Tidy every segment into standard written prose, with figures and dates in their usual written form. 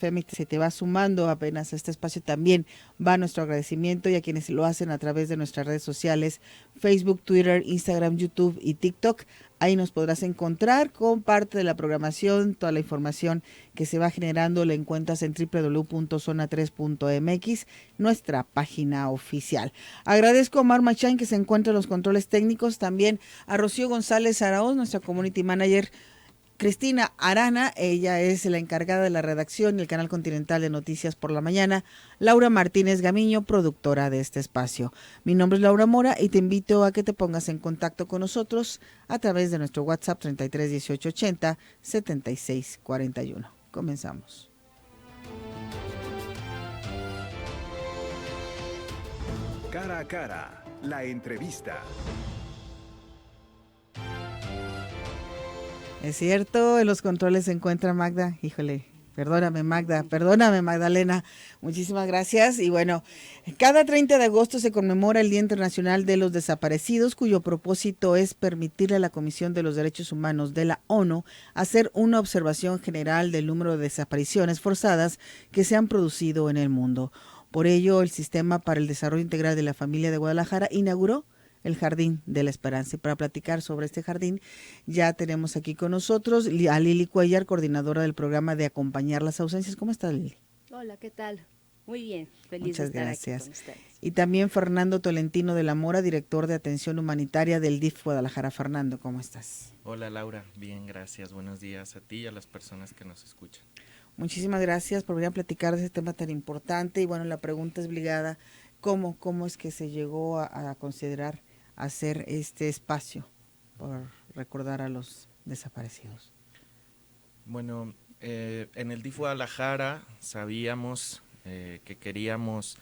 FM se te va sumando apenas a este espacio, también va nuestro agradecimiento, y a quienes lo hacen a través de nuestras redes sociales, Facebook, Twitter, Instagram, YouTube y TikTok. Ahí nos podrás encontrar con parte de la programación, toda la información que se va generando la encuentras en www.zona3.mx, nuestra página oficial. Agradezco a Omar Machán, que se encuentra en los controles técnicos, también a Rocío González Araoz, nuestra community manager, Cristina Arana, ella es la encargada de la redacción y el canal continental de Noticias por la Mañana, Laura Martínez Gamiño, productora de este espacio. Mi nombre es Laura Mora y te invito a que te pongas en contacto con nosotros a través de nuestro WhatsApp 33 18 80 76 41. Comenzamos. Cara a cara, la entrevista. Es cierto, en los controles se encuentra Magda. Híjole, perdóname Magda, perdóname Magdalena. Muchísimas gracias. Y bueno, cada 30 de agosto se conmemora el Día Internacional de los Desaparecidos, cuyo propósito es permitirle a la Comisión de los Derechos Humanos de la ONU hacer una observación general del número de desapariciones forzadas que se han producido en el mundo. Por ello, el Sistema para el Desarrollo Integral de la Familia de Guadalajara inauguró el Jardín de la Esperanza. Y para platicar sobre este jardín, ya tenemos aquí con nosotros a Lili Cuellar, coordinadora del programa de Acompañar las Ausencias. ¿Cómo estás, Lili? Hola, ¿qué tal? Muy bien, feliz Muchas de estar gracias. aquí con ustedes. Y también Fernando Tolentino de la Mora, director de Atención Humanitaria del DIF Guadalajara. Fernando, ¿cómo estás? Hola Laura, bien, gracias. Buenos días a ti y a las personas que nos escuchan. Muchísimas gracias por venir a platicar de este tema tan importante. Y bueno, la pregunta es obligada, ¿cómo es que se llegó a considerar hacer este espacio por recordar a los desaparecidos? Bueno, en el DIF Guadalajara sabíamos que queríamos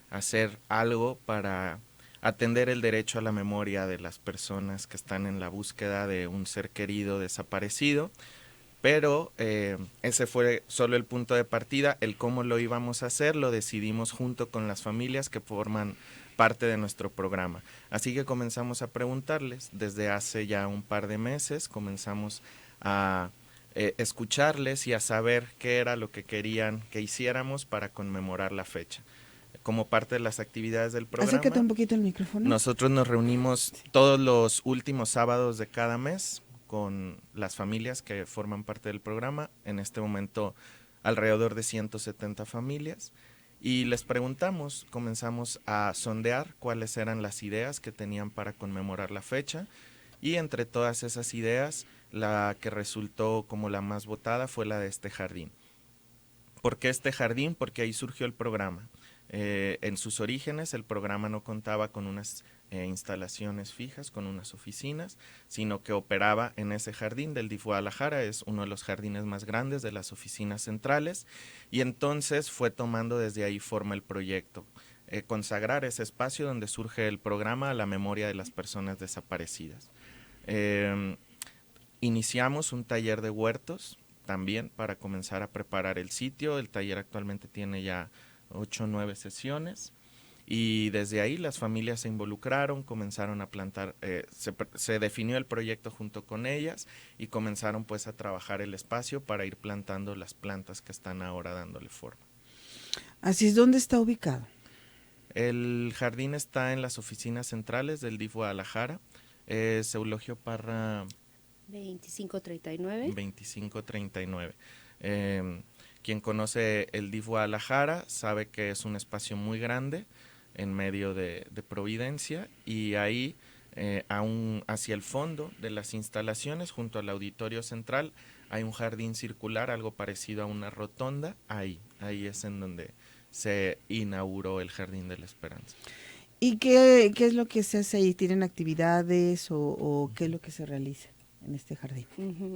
hacer algo para atender el derecho a la memoria de las personas que están en la búsqueda de un ser querido desaparecido, pero ese fue solo el punto de partida. El cómo lo íbamos a hacer lo decidimos junto con las familias que forman parte de nuestro programa. Así que comenzamos a preguntarles, desde hace ya un par de meses, comenzamos a escucharles y a saber qué era lo que querían que hiciéramos para conmemorar la fecha. Como parte de las actividades del programa, Acércate un poquito el micrófono. Nosotros nos reunimos todos los últimos sábados de cada mes con las familias que forman parte del programa. En este momento alrededor de 170 familias. Y les preguntamos, comenzamos a sondear cuáles eran las ideas que tenían para conmemorar la fecha, y entre todas esas ideas, la que resultó como la más votada fue la de este jardín. ¿Por qué este jardín? Porque ahí surgió el programa. En sus orígenes el programa no contaba con unas instalaciones fijas, con unas oficinas, sino que operaba en ese jardín del DIF Guadalajara. Es uno de los jardines más grandes de las oficinas centrales, y entonces fue tomando desde ahí forma el proyecto, consagrar ese espacio donde surge el programa a la memoria de las personas desaparecidas. Iniciamos un taller de huertos también para comenzar a preparar el sitio. El taller actualmente tiene ya 8 o 9 sesiones, y desde ahí las familias se involucraron, comenzaron a plantar, se definió el proyecto junto con ellas y comenzaron pues a trabajar el espacio para ir plantando las plantas que están ahora dándole forma. Así es. ¿Dónde está ubicado? El jardín está en las oficinas centrales del DIF Guadalajara, Eulogio Parra 2539. 2539. Quien conoce el DIF Guadalajara sabe que es un espacio muy grande en medio de Providencia, y ahí aún hacia el fondo de las instalaciones, junto al auditorio central, hay un jardín circular, algo parecido a una rotonda. Ahí es en donde se inauguró el Jardín de la Esperanza. ¿Y qué es lo que se hace ahí? ¿Tienen actividades o qué es lo que se realiza en este jardín?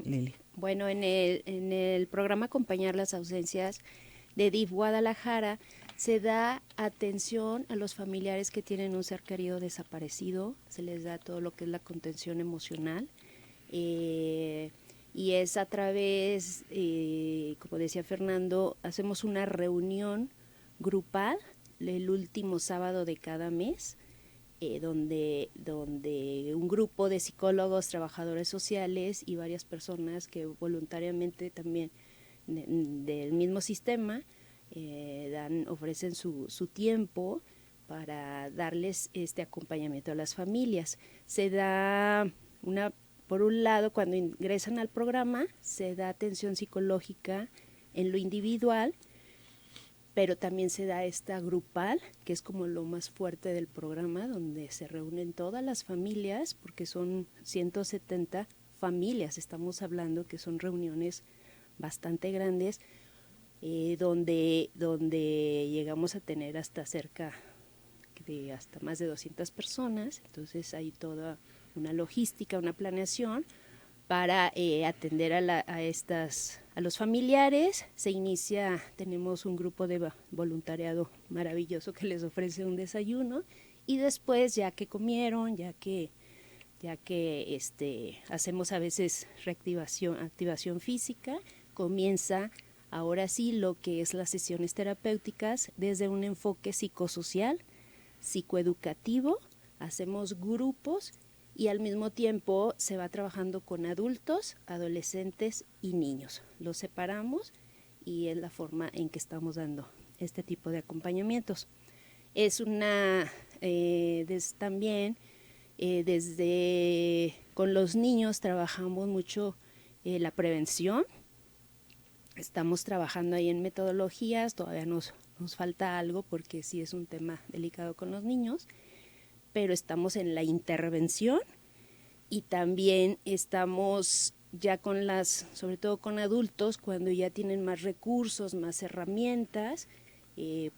Lili. Bueno, en el programa Acompañar las Ausencias de DIF Guadalajara se da atención a los familiares que tienen un ser querido desaparecido, se les da todo lo que es la contención emocional, y es a través, como decía Fernando, hacemos una reunión grupal el último sábado de cada mes, donde un grupo de psicólogos, trabajadores sociales y varias personas que voluntariamente también del mismo sistema, ofrecen su tiempo para darles este acompañamiento a las familias. Se da por un lado, cuando ingresan al programa, se da atención psicológica en lo individual, pero también se da esta grupal, que es como lo más fuerte del programa, donde se reúnen todas las familias, porque son 170 familias, estamos hablando que son reuniones bastante grandes, donde llegamos a tener hasta más de 200 personas. Entonces hay toda una logística, una planeación para atender a los familiares. Tenemos un grupo de voluntariado maravilloso que les ofrece un desayuno, y después, ya que comieron, ya que hacemos a veces activación física, comienza ahora sí lo que es las sesiones terapéuticas desde un enfoque psicosocial, psicoeducativo. Hacemos grupos y al mismo tiempo se va trabajando con adultos, adolescentes y niños. Los separamos y es la forma en que estamos dando este tipo de acompañamientos. Es también con los niños trabajamos mucho la prevención. Estamos trabajando ahí en metodologías, todavía nos falta algo porque sí es un tema delicado con los niños, pero estamos en la intervención, y también estamos ya sobre todo con adultos, cuando ya tienen más recursos, más herramientas,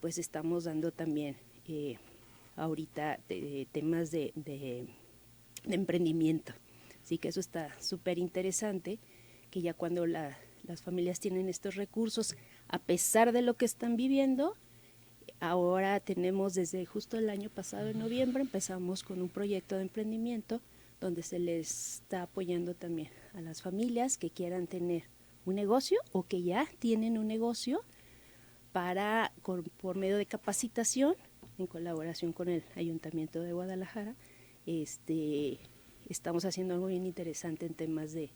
pues estamos dando también ahorita temas de emprendimiento. Así que eso está súper interesante, que ya cuando las familias tienen estos recursos, a pesar de lo que están viviendo, ahora tenemos desde justo el año pasado, en noviembre, empezamos con un proyecto de emprendimiento donde se les está apoyando también a las familias que quieran tener un negocio o que ya tienen un negocio, por medio de capacitación, en colaboración con el Ayuntamiento de Guadalajara. Estamos haciendo algo bien interesante en temas de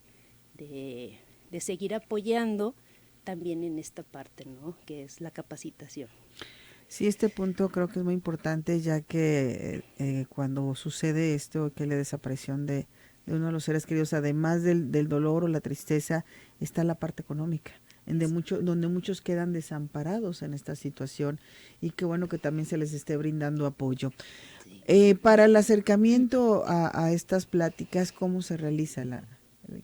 seguir apoyando también en esta parte, ¿no?, que es la capacitación. Sí, este punto creo que es muy importante, ya que cuando sucede esto, que la desaparición de uno de los seres queridos, además del dolor o la tristeza, está la parte económica, donde muchos quedan desamparados en esta situación, y qué bueno que también se les esté brindando apoyo. Para el acercamiento a estas pláticas, ¿cómo se realiza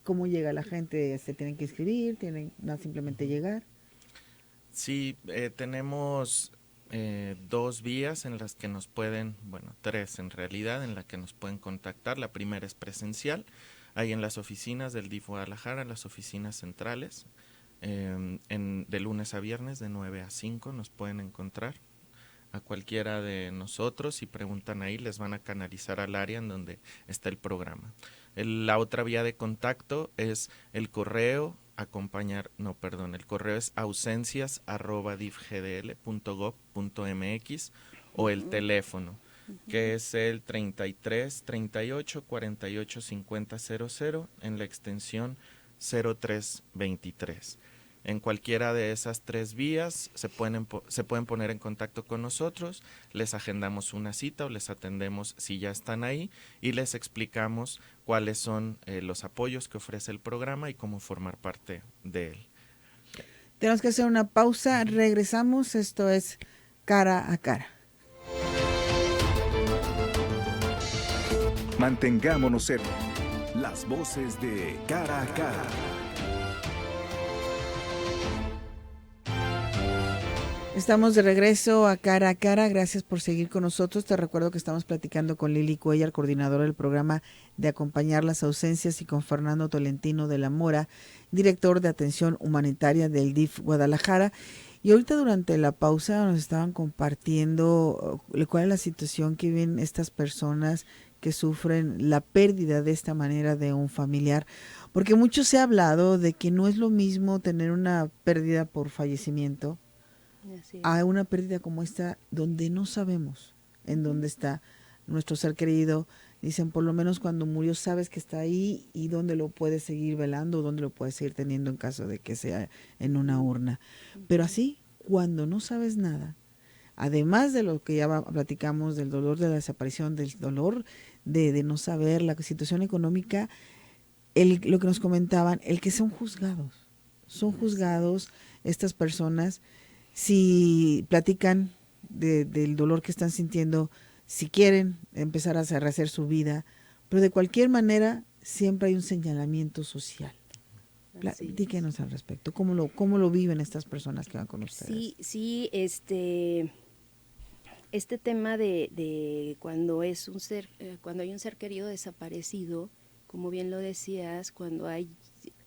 cómo llega la gente? ¿Se tienen que inscribir? ¿Tienen simplemente llegar? Sí, tenemos 2 vías en las que nos pueden, 3 en realidad, en las que nos pueden contactar. La primera es presencial, ahí en las oficinas del DIF Guadalajara, en las oficinas centrales, de lunes a viernes de 9 a 5 nos pueden encontrar. A cualquiera de nosotros, si preguntan ahí, les van a canalizar al área en donde está el programa. La otra vía de contacto es el correo, el correo es ausencias@difgdl.gov.mx, o el teléfono, que es el 33 38 48 50 00 en la extensión 0323. En cualquiera de esas 3 vías se pueden poner en contacto con nosotros, les agendamos una cita o les atendemos si ya están ahí, y les explicamos cuáles son los apoyos que ofrece el programa y cómo formar parte de él. Tenemos que hacer una pausa, regresamos, esto es Cara a Cara. Mantengámonos cerca. Las voces de Cara a Cara. Estamos de regreso a Cara a Cara. Gracias por seguir con nosotros. Te recuerdo que estamos platicando con Lili Cuellar, coordinadora del programa de Acompañar las Ausencias, y con Fernando Tolentino de la Mora, director de Atención Humanitaria del DIF Guadalajara. Y ahorita durante la pausa nos estaban compartiendo cuál es la situación que viven estas personas que sufren la pérdida de esta manera de un familiar. Porque mucho se ha hablado de que no es lo mismo tener una pérdida por fallecimiento a una pérdida como esta, donde no sabemos en dónde está nuestro ser querido, Dicen, por lo menos cuando murió sabes que está ahí y dónde lo puedes seguir velando, dónde lo puedes seguir teniendo en caso de que sea en una urna. Pero así, cuando no sabes nada, además de lo que ya platicamos, del dolor de la desaparición, del dolor de no saber, la situación económica, lo que nos comentaban, el que son juzgados estas personas, si platican del dolor que están sintiendo, si quieren empezar a rehacer su vida, pero de cualquier manera siempre hay un señalamiento social. Platíquenos al respecto, cómo lo viven estas personas que van con ustedes. Sí, este tema de cuando es un ser, cuando hay un ser querido desaparecido, como bien lo decías,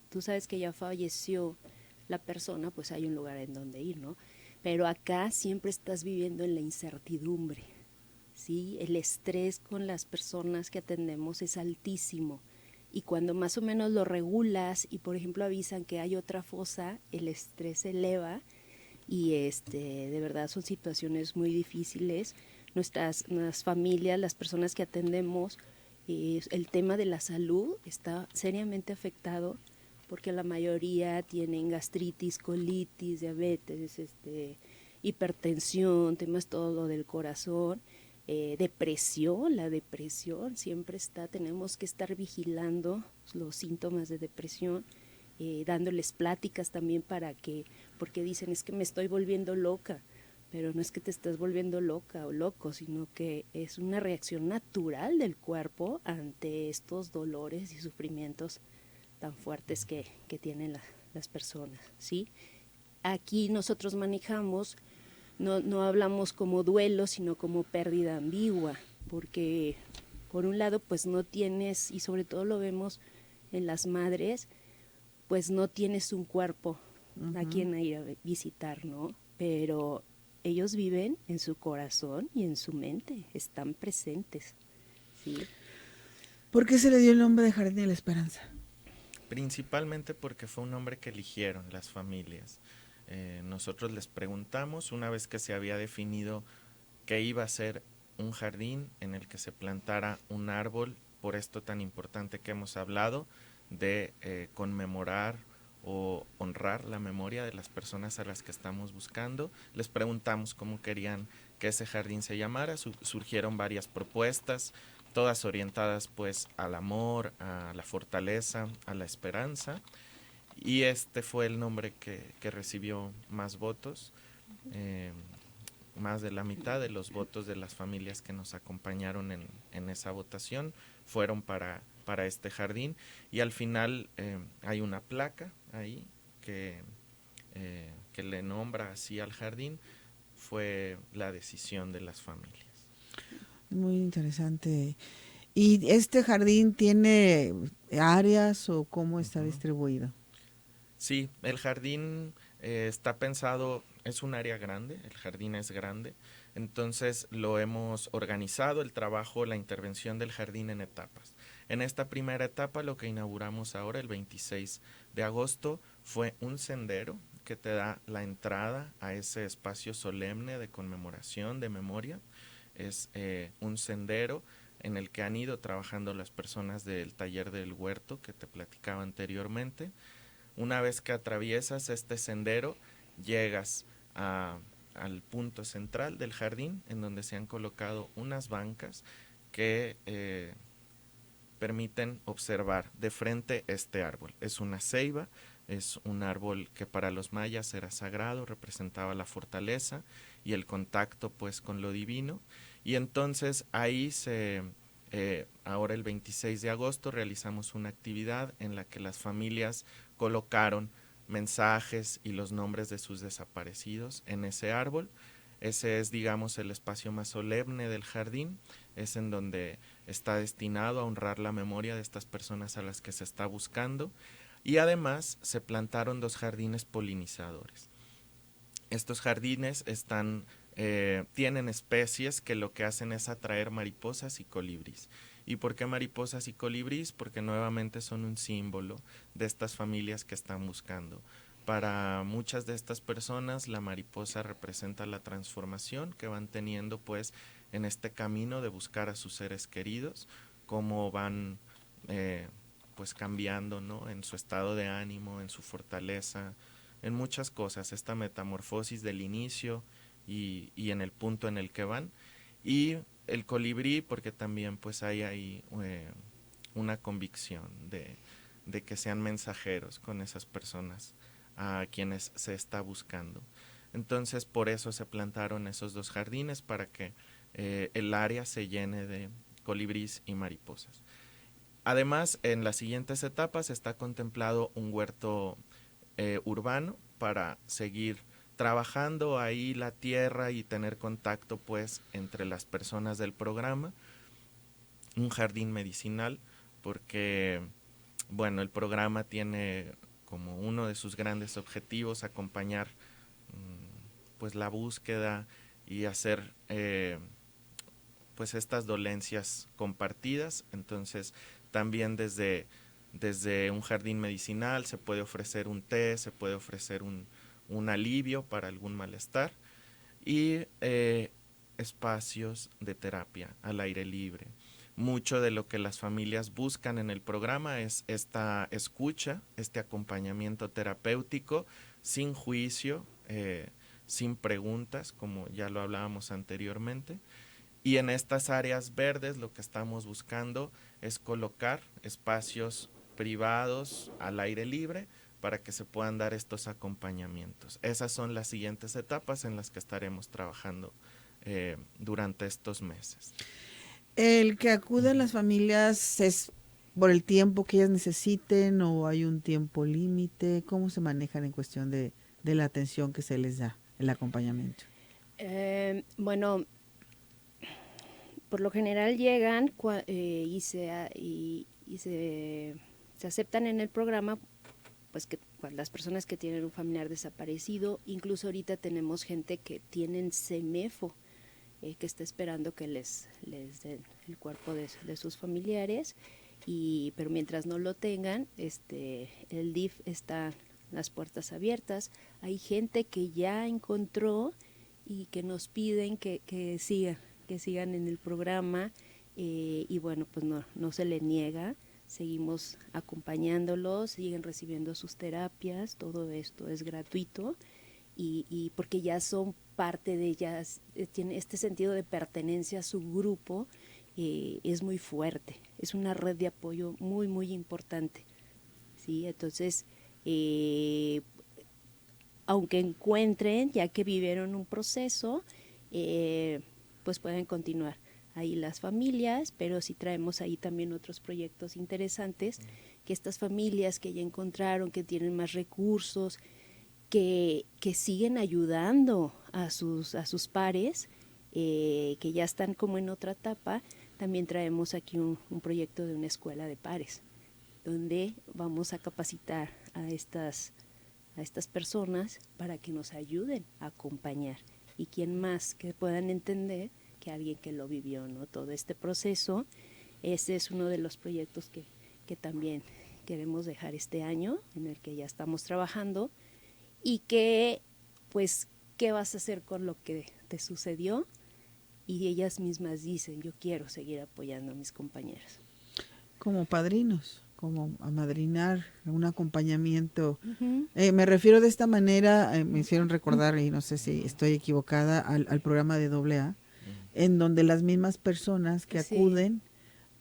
tú sabes que ya falleció la persona, pues hay un lugar en donde ir, ¿no? Pero acá siempre estás viviendo en la incertidumbre, ¿sí? El estrés con las personas que atendemos es altísimo. Y cuando más o menos lo regulas y, por ejemplo, avisan que hay otra fosa, el estrés se eleva y de verdad son situaciones muy difíciles. Nuestras familias, las personas que atendemos, el tema de la salud está seriamente afectado porque la mayoría tienen gastritis, colitis, diabetes, hipertensión, temas todo lo del corazón, depresión, la depresión siempre está, tenemos que estar vigilando los síntomas de depresión, dándoles pláticas también porque dicen es que me estoy volviendo loca, pero no es que te estés volviendo loca o loco, sino que es una reacción natural del cuerpo ante estos dolores y sufrimientos tan fuertes que tienen las personas, ¿sí? Aquí nosotros manejamos, no hablamos como duelo, sino como pérdida ambigua, porque por un lado pues no tienes, y sobre todo lo vemos en las madres, pues no tienes un cuerpo a quien ir a visitar, ¿no? Pero ellos viven en su corazón y en su mente, están presentes, ¿sí? ¿Por qué se le dio el nombre de Jardín de la Esperanza? Principalmente porque fue un nombre que eligieron las familias. Nosotros les preguntamos, una vez que se había definido que iba a ser un jardín en el que se plantara un árbol, por esto tan importante que hemos hablado, de conmemorar o honrar la memoria de las personas a las que estamos buscando. Les preguntamos cómo querían que ese jardín se llamara, surgieron varias propuestas, todas orientadas pues al amor, a la fortaleza, a la esperanza, y este fue el nombre que recibió más votos. Más de la mitad de los votos de las familias que nos acompañaron en esa votación fueron para este jardín, y al final hay una placa ahí que le nombra así al jardín. Fue la decisión de las familias. Muy interesante. ¿Y este jardín tiene áreas o cómo está distribuido? Sí, el jardín está pensado, es un área grande, el jardín es grande, entonces lo hemos organizado, el trabajo, la intervención del jardín en etapas. En esta primera etapa, lo que inauguramos ahora, el 26 de agosto, fue un sendero que te da la entrada a ese espacio solemne de conmemoración, de memoria. Es un sendero en el que han ido trabajando las personas del taller del huerto que te platicaba anteriormente. Una vez que atraviesas este sendero, llegas al punto central del jardín, en donde se han colocado unas bancas que permiten observar de frente este árbol. Es una ceiba, es un árbol que para los mayas era sagrado, representaba la fortaleza y el contacto pues con lo divino. Y entonces ahí ahora el 26 de agosto realizamos una actividad en la que las familias colocaron mensajes y los nombres de sus desaparecidos en ese árbol. Ese es, digamos, el espacio más solemne del jardín, es en donde está destinado a honrar la memoria de estas personas a las que se está buscando, y además se plantaron 2 jardines polinizadores. Estos jardines tienen especies que lo que hacen es atraer mariposas y colibríes. ¿Y por qué mariposas y colibríes? Porque nuevamente son un símbolo de estas familias que están buscando. Para muchas de estas personas la mariposa representa la transformación que van teniendo pues en este camino de buscar a sus seres queridos. cómo van pues cambiando, ¿no? En su estado de ánimo, en su fortaleza, en muchas cosas, esta metamorfosis del inicio y en el punto en el que van. Y el colibrí, porque también pues hay ahí una convicción de que sean mensajeros con esas personas a quienes se está buscando. Entonces por eso se plantaron esos 2 jardines, para que el área se llene de colibríes y mariposas. Además, en las siguientes etapas está contemplado un huerto urbano para seguir trabajando ahí la tierra y tener contacto pues entre las personas del programa. Un jardín medicinal, porque bueno, el programa tiene como uno de sus grandes objetivos acompañar pues la búsqueda y hacer pues estas dolencias compartidas. Entonces también desde un jardín medicinal se puede ofrecer un té, se puede ofrecer un alivio para algún malestar, y espacios de terapia al aire libre. Mucho de lo que las familias buscan en el programa es esta escucha, este acompañamiento terapéutico, sin juicio, sin preguntas, como ya lo hablábamos anteriormente. Y en estas áreas verdes lo que estamos buscando es colocar espacios privados al aire libre para que se puedan dar estos acompañamientos. Esas son las siguientes etapas en las que estaremos trabajando durante estos meses. ¿El que acuden las familias es por el tiempo que ellas necesiten o hay un tiempo límite? ¿Cómo se manejan en cuestión de la atención que se les da, el acompañamiento? Bueno, por lo general llegan se aceptan en el programa, pues que las personas que tienen un familiar desaparecido. Incluso ahorita tenemos gente que tienen CEMEFO, que está esperando que les den el cuerpo de sus familiares, pero mientras no lo tengan, el DIF está las puertas abiertas. Hay gente que ya encontró y que nos piden que sigan en el programa, y bueno, pues no se le niega, seguimos acompañándolos, siguen recibiendo sus terapias, todo esto es gratuito, y porque ya son parte de ellas, tiene este sentido de pertenencia a su grupo, es muy fuerte, es una red de apoyo muy, muy importante, ¿sí? Entonces, aunque encuentren, ya que vivieron un proceso, pues pueden continuar ahí las familias, pero sí traemos ahí también otros proyectos interesantes, que estas familias que ya encontraron, que tienen más recursos, que siguen ayudando a sus pares, que ya están como en otra etapa. También traemos aquí un proyecto de una escuela de pares, donde vamos a capacitar a estas personas para que nos ayuden a acompañar, y quién más que puedan entender que alguien que lo vivió, ¿no? Todo este proceso. Ese es uno de los proyectos que también queremos dejar este año, en el que ya estamos trabajando, y que, pues, ¿qué vas a hacer con lo que te sucedió? Y ellas mismas dicen, yo quiero seguir apoyando a mis compañeras. Como padrinos, como amadrinar, un acompañamiento. Uh-huh. Me refiero de esta manera, me hicieron recordar, y no sé si estoy equivocada, al programa de AA, en donde las mismas personas que Sí. acuden,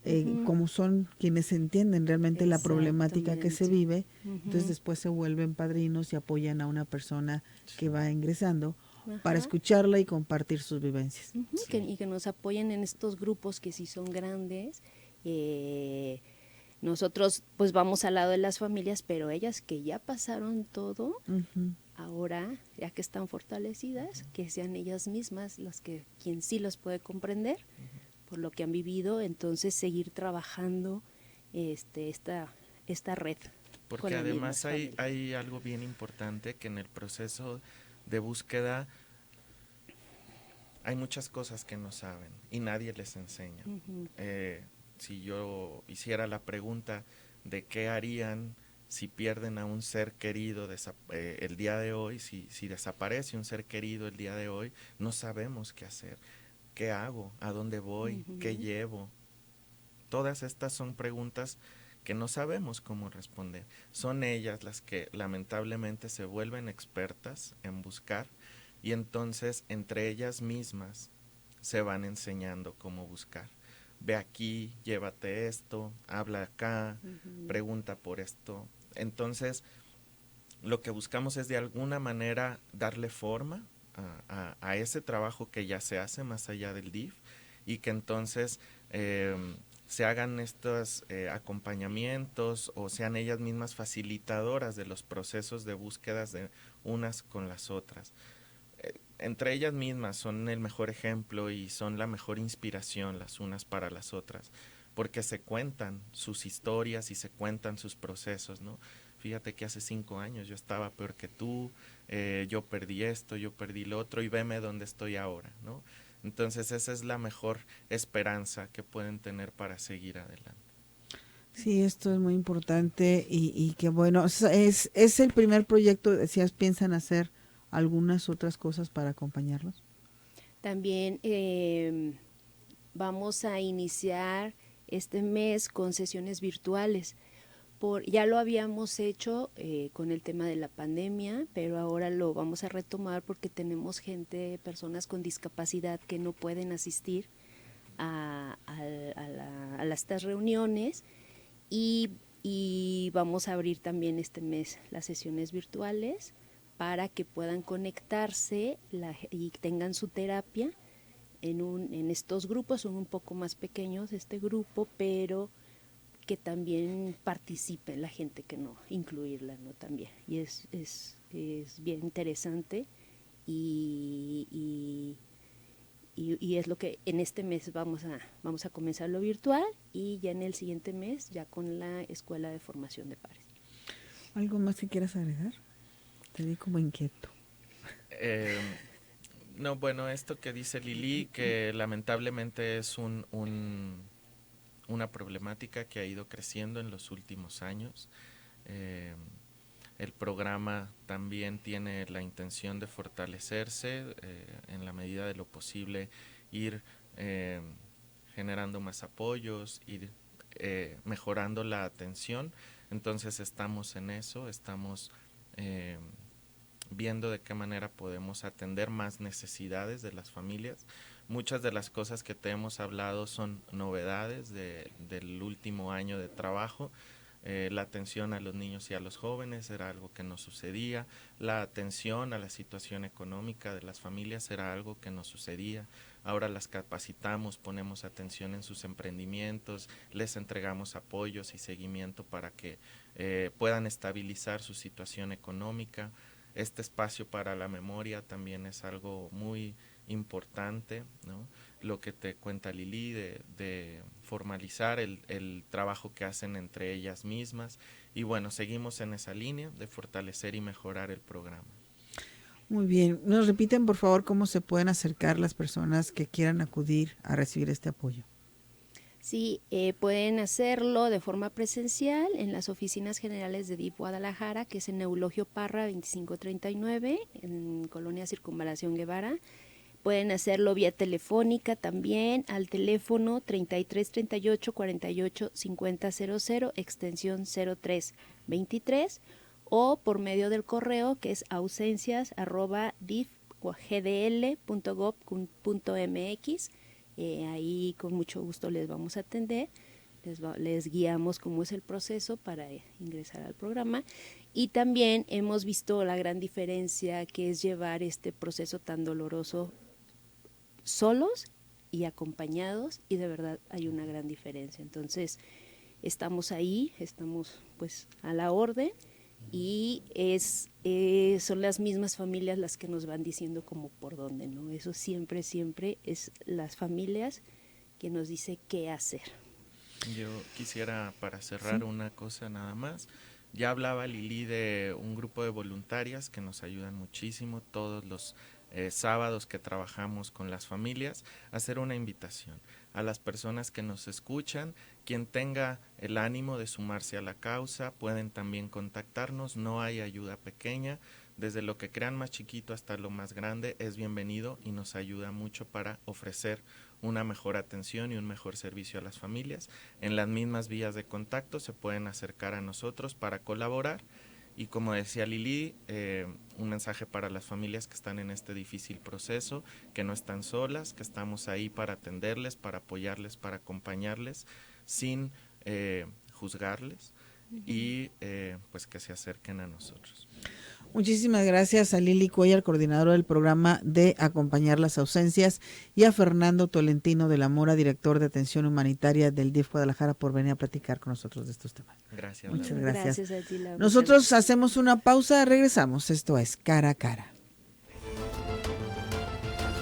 Uh-huh. como son quienes entienden realmente la problemática que se vive, entonces después se vuelven padrinos y apoyan a una persona que va ingresando para escucharla y compartir sus vivencias. Uh-huh. Sí. Y que nos apoyen en estos grupos que sí son grandes. Nosotros pues vamos al lado de las familias, pero ellas que ya pasaron todo, ahora ya que están fortalecidas, que sean ellas mismas quien sí las puede comprender por lo que han vivido, entonces seguir trabajando esta red. Porque además hay algo bien importante, que en el proceso de búsqueda hay muchas cosas que no saben y nadie les enseña. Uh-huh. Si yo hiciera la pregunta de qué harían si pierden a un ser querido el día de hoy, si desaparece un ser querido el día de hoy, no sabemos qué hacer. ¿Qué hago? ¿A dónde voy? ¿Qué llevo? todas estas son preguntas que no sabemos cómo responder. Son ellas las que lamentablemente se vuelven expertas en buscar y entonces entre ellas mismas se van enseñando cómo buscar. Ve aquí, llévate esto, habla acá, pregunta por esto. Entonces, lo que buscamos es de alguna manera darle forma a ese trabajo que ya se hace más allá del DIF y que entonces se hagan estos acompañamientos o sean ellas mismas facilitadoras de los procesos de búsquedas de unas con las otras. Entre ellas mismas son el mejor ejemplo y son la mejor inspiración las unas para las otras, porque se cuentan sus historias y se cuentan sus procesos, ¿no? Fíjate que hace 5 años yo estaba peor que tú, yo perdí esto, yo perdí lo otro y veme dónde estoy ahora, ¿no? Entonces esa es la mejor esperanza que pueden tener para seguir adelante. Sí, esto es muy importante y que bueno, es el primer proyecto, decías, piensan hacer algunas otras cosas para acompañarlos. También vamos a iniciar este mes con sesiones virtuales. Ya lo habíamos hecho con el tema de la pandemia, pero ahora lo vamos a retomar porque tenemos personas con discapacidad que no pueden asistir a estas reuniones y vamos a abrir también este mes las sesiones virtuales para que puedan conectarse y tengan su terapia en estos grupos. Son un poco más pequeños este grupo, pero que también participe la gente que no, incluirla, ¿no? También. Y es bien interesante y es lo que en este mes vamos a comenzar lo virtual y ya en el siguiente mes ya con la Escuela de Formación de Pares. ¿Algo más que quieras agregar? Te di como inquieto. No, bueno, esto que dice Lili, que lamentablemente es una problemática que ha ido creciendo en los últimos años. El programa también tiene la intención de fortalecerse, en la medida de lo posible, ir generando más apoyos, ir mejorando la atención. Entonces estamos en eso, estamos viendo de qué manera podemos atender más necesidades de las familias. Muchas de las cosas que te hemos hablado son novedades del último año de trabajo. La atención a los niños y a los jóvenes era algo que no sucedía, la atención a la situación económica de las familias era algo que no sucedía. Ahora las capacitamos, ponemos atención en sus emprendimientos, les entregamos apoyos y seguimiento para que puedan estabilizar su situación económica. Este espacio para la memoria también es algo muy importante, ¿no? Lo que te cuenta Lili de formalizar el trabajo que hacen entre ellas mismas y bueno, seguimos en esa línea de fortalecer y mejorar el programa. Muy bien, nos repiten por favor cómo se pueden acercar las personas que quieran acudir a recibir este apoyo. Sí, pueden hacerlo de forma presencial en las oficinas generales de DIF Guadalajara, que es en Eulogio Parra 2539, en Colonia Circunvalación Guevara. Pueden hacerlo vía telefónica también al teléfono 33 38 48 50 00, extensión 0323, o por medio del correo que es ausencias@dif.gdl.gov.mx. Ahí con mucho gusto les vamos a atender, les guiamos cómo es el proceso para ingresar al programa y también hemos visto la gran diferencia que es llevar este proceso tan doloroso solos y acompañados y de verdad hay una gran diferencia. Entonces estamos ahí, estamos pues a la orden y son las mismas familias las que nos van diciendo como por dónde, ¿no? Eso siempre es las familias que nos dice qué hacer. Yo quisiera para cerrar una cosa nada más. Ya hablaba Lili de un grupo de voluntarias que nos ayudan muchísimo todos los sábados que trabajamos con las familias, hacer una invitación a las personas que nos escuchan, quien tenga el ánimo de sumarse a la causa, pueden también contactarnos, no hay ayuda pequeña, desde lo que crean más chiquito hasta lo más grande es bienvenido y nos ayuda mucho para ofrecer una mejor atención y un mejor servicio a las familias. En las mismas vías de contacto se pueden acercar a nosotros para colaborar. Y como decía Lili, un mensaje para las familias que están en este difícil proceso, que no están solas, que estamos ahí para atenderles, para apoyarles, para acompañarles, sin juzgarles, y pues que se acerquen a nosotros. Muchísimas gracias a Lili Cuellar, coordinadora del programa de Acompañar las Ausencias, y a Fernando Tolentino de la Mora, director de Atención Humanitaria del DIF Guadalajara, por venir a platicar con nosotros de estos temas. Gracias. Muchas Laura. gracias. Gracias a ti, Laura. Nosotros hacemos una pausa, regresamos. Esto es Cara a Cara.